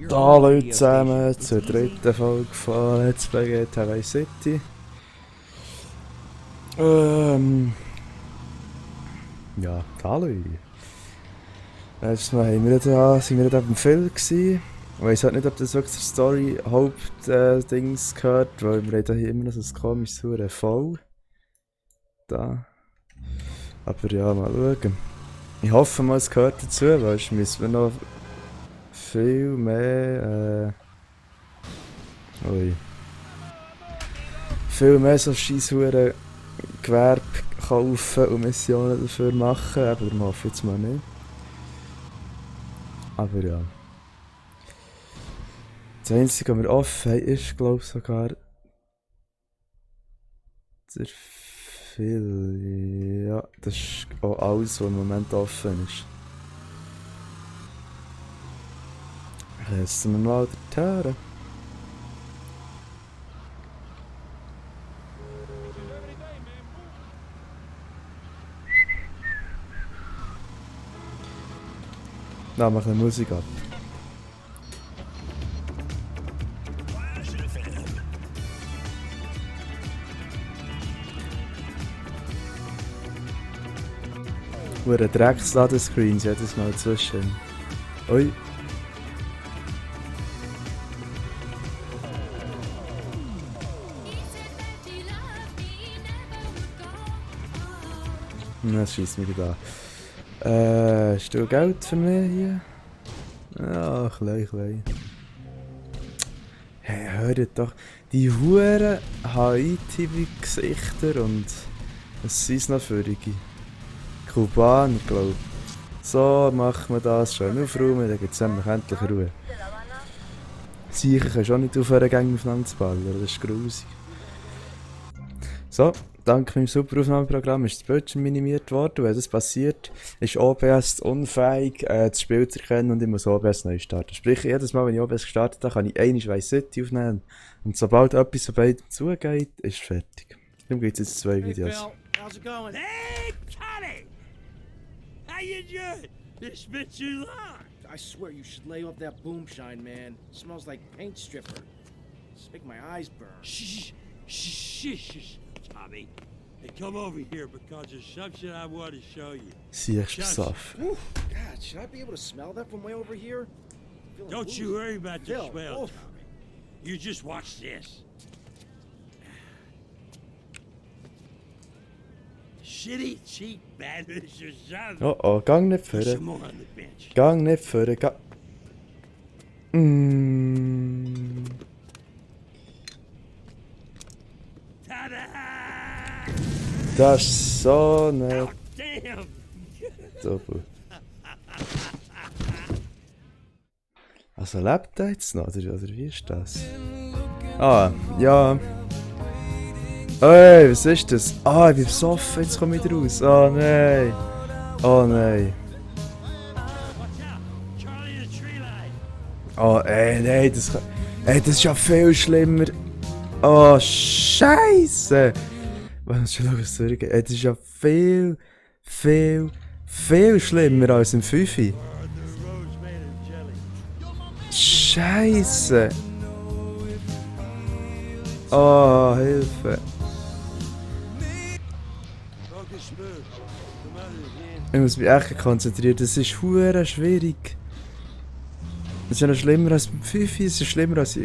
Hallo zusammen zur dritten Folge von Let's Play GTA Vice City. Ja, hallo. Letztes Mal sind wir da beim Film gewesen. Ich weiss halt nicht, ob das wirklich der Story-Haupt-Dings gehört, weil wir haben hier immer noch so ein komisches V. Da. Aber ja, mal schauen. Ich hoffe mal, es gehört dazu, weil sonst müssen wir noch viel mehr, viel mehr so scheisshure Gewerbe kaufen und Missionen dafür machen, aber wir hoffen jetzt mal nicht. Aber ja. Das Einzige, was wir offen haben, ist, glaube ich, sogar sehr viel. Ja, das ist auch alles, was im Moment offen ist. Lassen wir mal dorthin. Da machen wir Musik ab. Hure Drecks-Ladescreens jedes Mal zwischen. Ui. Das schießt mich da. Hast du Geld für mich hier? Ja, klein. Hey, hört doch. Die huren HI-TV-Gesichter und was sind noch für Kubaner, glaub ich. So machen wir das schön aufräumen, dann gibt es endlich Ruhe. Sicher kannst du auch nicht aufhören, Gänge aufeinander zu ballern, das ist grusig. So, dank meinem super Aufnahmeprogramm ist das Bildschirm minimiert worden. Und wenn das passiert, ist OBS unfähig, das Spiel zu erkennen und ich muss OBS neu starten. Sprich, jedes Mal, wenn ich OBS gestartet habe, kann ich einmal Vice City aufnehmen. Und sobald etwas so beidem zugeht, ist es fertig. Darum gibt es jetzt 2 Videos. Hey, how's it going? Hey, Connie! How you doing? It's been too long. I swear you should lay off that boomshine, man. It smells like paint stripper. It's making my eyes burn. Shh, Tommy. Hey, come over here because there's something I want to show you. Siehst du besoffen? God, should I be able to smell that from way over here? Don't you worry about the smell, Tommy. You just watch this. Shitty, cheap bandits or something. Oh, gang nicht There's führen. some more on the bench. Gang nicht führen. Ta-da! Das ist so nett. Damn! Doppel. Also lebt er jetzt noch, oder wie ist das? Ah, ja. Ey, was ist das? Ah, ich bin besoffen, jetzt komme ich wieder raus. Oh nein. Oh nein. Oh, nein, das kann... Ey, das ist ja viel schlimmer. Oh, Scheiße. Was schon was zurück? Ey, das ist ja viel schlimmer als im 5. Scheiße. Oh, Hilfe. Ich muss mich echt konzentrieren, das ist hure schwierig. Das ist ja noch schlimmer als beim 5, es ist schlimmer als...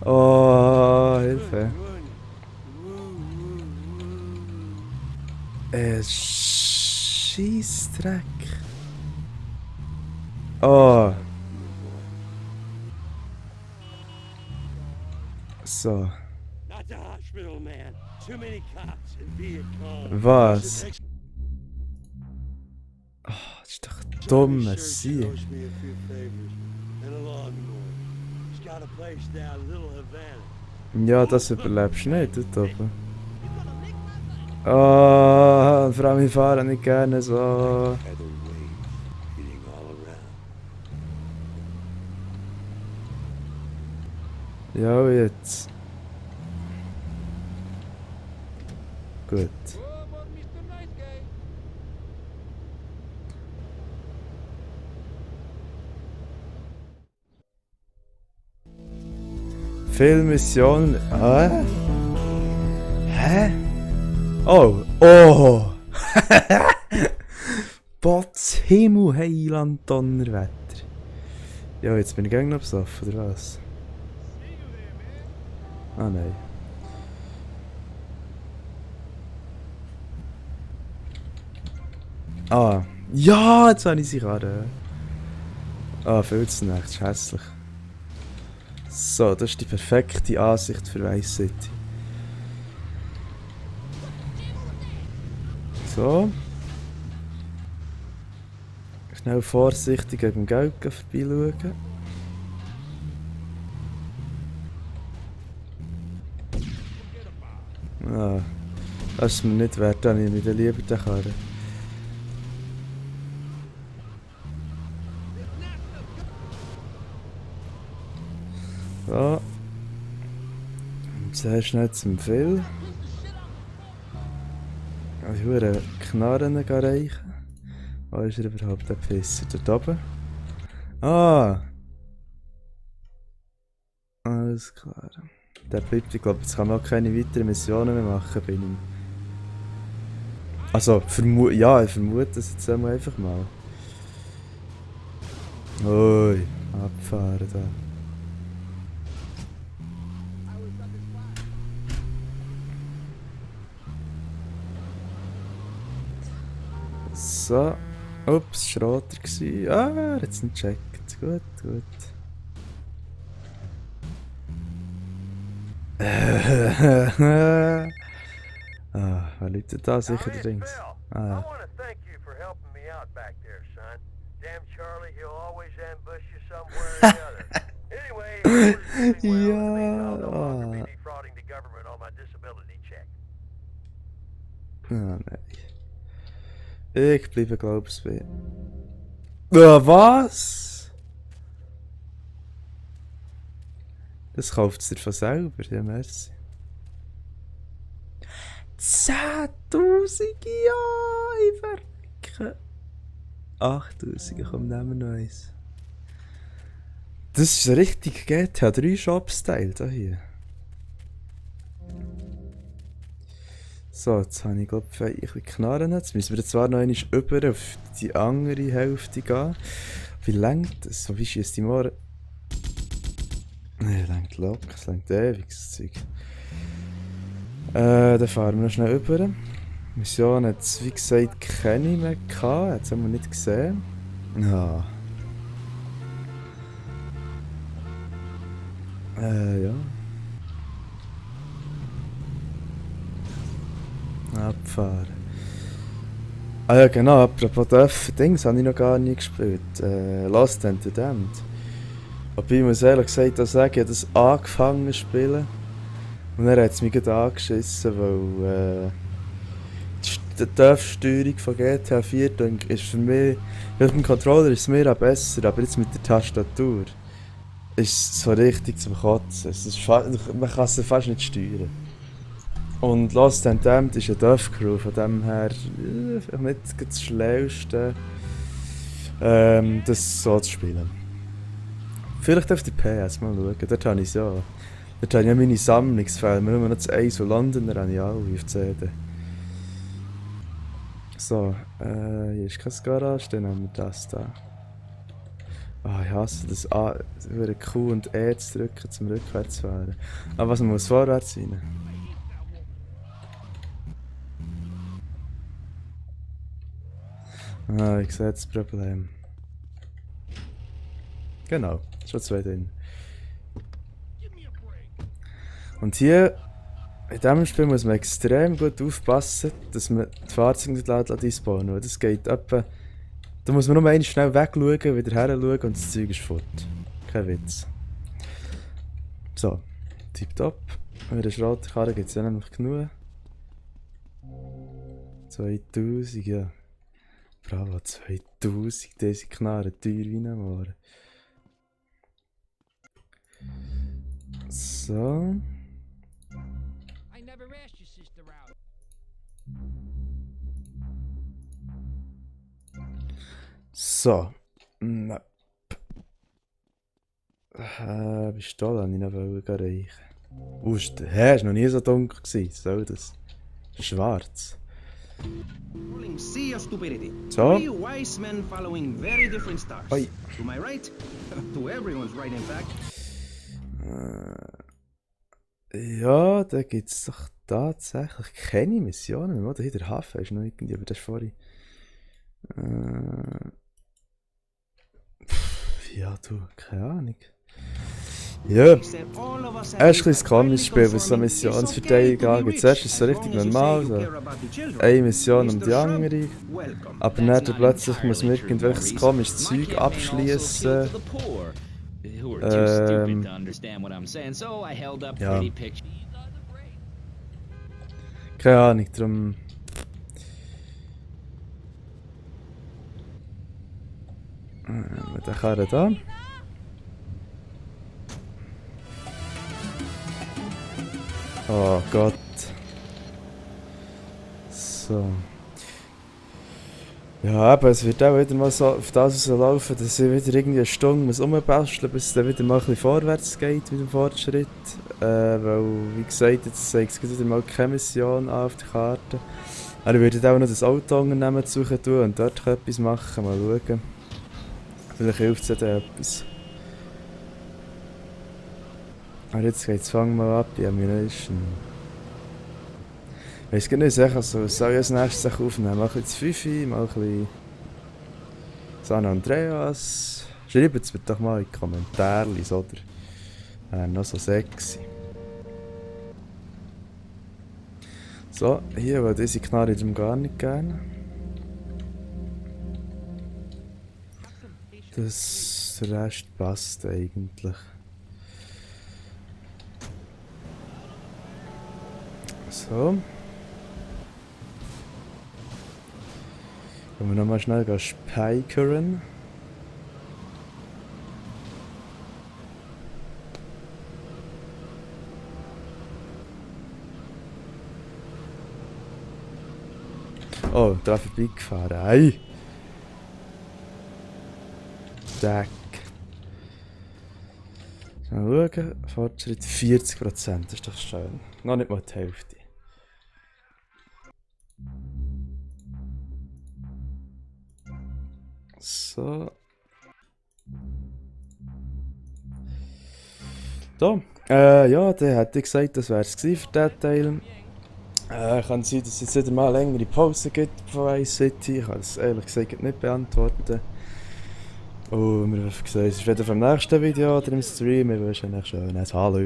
Oh, Hilfe. Scheissdreck. Oh. So. Was? Oh, das ist doch dumm, sie. Ja, das überlebst du nicht, dort oben. Oh, vor allem ich fahre nicht gerne so. Ja, jetzt. Gut. Viele Missionen. Ah? Hä? Oh! Oh! Potz Himmel, Heiland, Donnerwetter. Ja, jetzt bin ich gegen noch besoffen, oder was? Ah, nein. Ah. Ja, jetzt habe ich sie gerade. Ah, viel zu nett, das ist hässlich. So, das ist die perfekte Ansicht für Vice City. So. Schnell vorsichtig gegen Geld vorbeischauen. Ah, das ist mir nicht wert, dann nehme ich dann lieber den Karren. So. Und sehr schnell zum Phil. Die Huren Knarren reichen. Wo ist er überhaupt, der Pisser? Dort oben? Ah! Alles klar. Der bleibt, ich glaube, jetzt kann man auch keine weiteren Missionen mehr machen bei ihm. Also, ja, ich vermute das jetzt einfach mal. Ui, abfahren da. So. Ups, Schrotter gsi. Ah, er hat es nicht gecheckt. Gut, gut. Ah, wer läutet da sicher dringend? Ah, ja. want to thank you for helping me out back there, son. Damn Charlie, he'll always ambush you somewhere or the other. Anyway, everybody's doing well, and it means I'll no longer be defrauding the government on my disability check. Ah, nein. Ich bleibe, glaub's bei. Was? Das kauft es dir von selber, ja, merci. 10.000, ja, ich verrecke. 8.000, komm, nehmen wir noch eins. Das ist richtig GTA 3 Shop-Style, da hier. So, jetzt habe ich glaube ich ein bisschen Knarren. Jetzt müssen wir zwar noch einmal über auf die andere Hälfte gehen. Wie längt das? So wie schießt die Morgen? Ne, längt locker, es längt ewig, das Zeug. Dann fahren wir noch schnell über. Mission hat es wie gesagt keine mehr gehabt, jetzt haben wir nicht gesehen. Ja. Ja. Abfahren. Ah ja genau, apropos Dings habe ich noch gar nie gespielt. Lost and the Damned. Aber ich muss ehrlich gesagt auch sagen, ich habe das angefangen zu spielen. Und dann hat es mich gerade angeschissen, weil die Dörfsteuerung von GTA 4 ist für mich, mit dem Controller ist es mir auch besser, aber jetzt mit der Tastatur ist es so richtig zum Kotzen. Es ist man kann es fast nicht steuern. Und Lost and Damned ist eine Dörf-Crew, von dem her vielleicht nicht das Schlauste, das so zu spielen. Vielleicht auf die PS mal schauen, dort habe ich es ja. Dort habe ich ja meine Sammlung, es fehlen mir nur noch das Eis und Londoner habe ich auch auf CD. So, hier ist kein Garage, dann haben wir das da. Ah, ich hasse das A, Q und E zu drücken, zum Rückwärtsfahren. Aber was, man muss vorwärts rein. Ah, ich sehe das Problem. Genau, schon zwei drin. Und hier, in diesem Spiel muss man extrem gut aufpassen, dass man die Fahrzeuge nicht laut einspawnen, weil das geht etwa... Da muss man nur einmal schnell wegschauen, wieder her schauen und das Zeug ist fort. Kein Witz. So, tipptopp. Mit der Schrotkarre gibt es ja nämlich genug. 2000, ja. Bravo, 2000, diese Knarren teuer wie ein Mohren. So. So. Map. Pistole wollte ich noch erreichen. Hä, ist noch nie so dunkel gewesen. Was soll das? Schwarz. Sea of stupidity. So. Three wise men following very different stars. Oi. To my right, to everyone's right, in fact. Ja, da gibt es doch tatsächlich keine Missionen. Oder hier der Hafen ist noch irgendwie, aber das ist vorhin. Ja, du, keine Ahnung. Ja, He said all of us er have ist ein bisschen komisches Spiel, was so Missionsverteidigung angeht. Zuerst ist es so richtig normal, so eine Mission um die andere. Aber dann plötzlich muss man irgendwelches komisches Zeug abschließen. Ja. Keine Ahnung, darum. Mit der Karre da. Oh Gott. So. Ja, aber es wird auch wieder mal so auf das so laufen, dass ich wieder irgendwie eine Stunde muss rumbasteln, bis es dann wieder mal ein bisschen vorwärts geht mit dem Fortschritt. Weil, wie gesagt, jetzt zeigt es wieder mal keine Mission an auf der Karte. Aber ich werde auch noch das Autounternehmen suchen tun und dort etwas machen, mal schauen. Vielleicht hilft es ja dann etwas. Aber jetzt geht's, fangen wir mal ab, die Ammunition. Ich weiss gar nicht, also, soll ich als nächstes aufnehmen? Mal ein bisschen Fifi, mal ein bisschen San Andreas. Schreibt es mir doch mal in die Kommentare, oder? Wäre noch so sexy. So, hier, weil diese Knarre ich gar nicht gerne. Der Rest passt eigentlich. So. Können wir nochmal schnell speichern. Oh, da vorbeigefahren. Ei! Deck. Mal schauen. Fortschritt 40%. Das ist doch schön. Noch nicht mal die Hälfte. So. So. Ja, der hätte gesagt, das wäre es für diesen Teil. Kann sein, dass es jetzt wieder mal eine längere Pause gibt von Vice City. Ich kann das ehrlich gesagt nicht beantworten. Und wir haben gesagt, es ist wieder vom nächsten Video oder im Stream. Ich wünsche euch ein schönes Hallo.